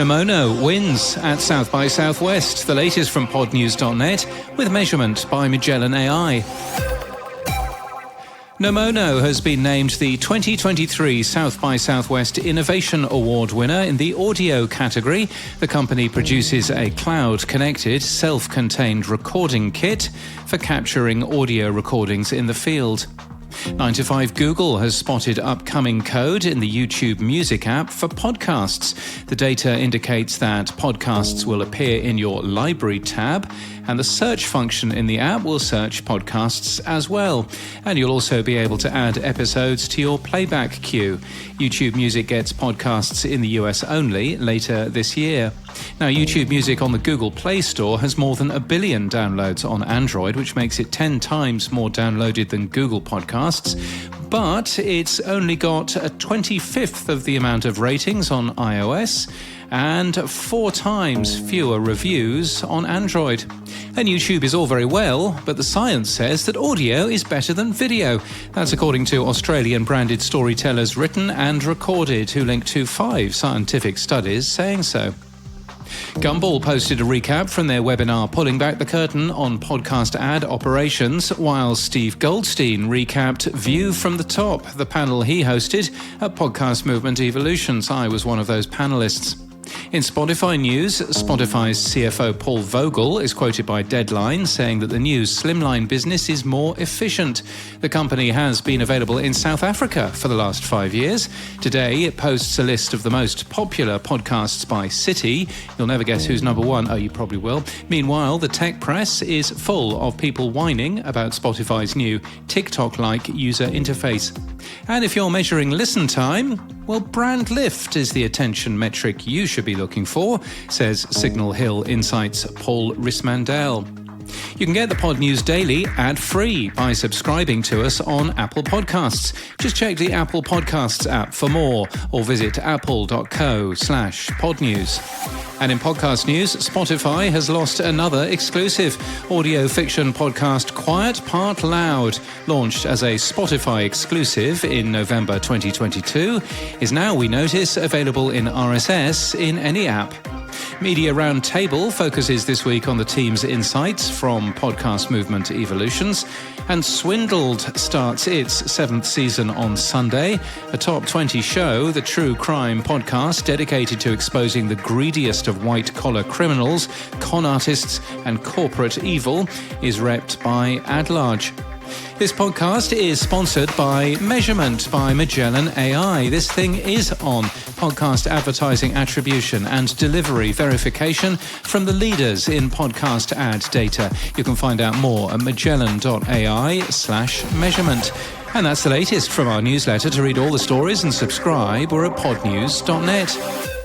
Nomono wins at South by Southwest, the latest from Podnews.net, with measurement by Magellan AI. Nomono has been named the 2023 South by Southwest Innovation Award winner in the audio category. The company produces a cloud-connected, self-contained recording kit for capturing audio recordings in the field. 9to5 Google has spotted upcoming code in the YouTube Music app for podcasts. The data indicates that podcasts will appear in your library tab, and the search function in the app will search podcasts as well. And you'll also be able to add episodes to your playback queue. YouTube Music gets podcasts in the US only later this year. Now, YouTube Music on the Google Play Store has more than 1 billion downloads on Android, which makes it 10 times more downloaded than Google Podcasts. But it's only got a 25th of the amount of ratings on iOS and 4 times fewer reviews on Android. And YouTube is all very well, but the science says that audio is better than video. That's according to Australian branded storytellers Written and Recorded, who link to 5 scientific studies saying so. Gumball posted a recap from their webinar pulling back the curtain on podcast ad operations, while Steve Goldstein recapped View from the Top, the panel he hosted at Podcast Movement Evolutions. I was one of those panelists. In Spotify news, Spotify's CFO Paul Vogel is quoted by Deadline saying that the new slimline business is more efficient. The company has been available in South Africa for the last 5 years. Today, it posts a list of the most popular podcasts by city. You'll never guess who's number one. Oh, you probably will. Meanwhile, the tech press is full of people whining about Spotify's new TikTok-like user interface. And if you're measuring listen time, well, brand lift is the attention metric you should be looking for, says Signal Hill Insights' Paul Rismandel. You can get the Pod News Daily ad-free by subscribing to us on Apple Podcasts. Just check the Apple Podcasts app for more, or visit apple.co/podnews. And in podcast news, Spotify has lost another exclusive. Audio fiction podcast Quiet Part Loud, launched as a Spotify exclusive in November 2022, is now, we notice, available in RSS in any app. Media Roundtable focuses this week on the team's insights from Podcast Movement Evolutions. And Swindled starts its 7th season on Sunday. A top 20 show, the true crime podcast dedicated to exposing the greediest of white-collar criminals, con artists, and corporate evil, is repped by Adlarge. This podcast is sponsored by Measurement by Magellan AI. This thing is on podcast advertising attribution and delivery verification from the leaders in podcast ad data. You can find out more at magellan.ai/measurement. And that's the latest from our newsletter. To read all the stories and subscribe, we're at podnews.net.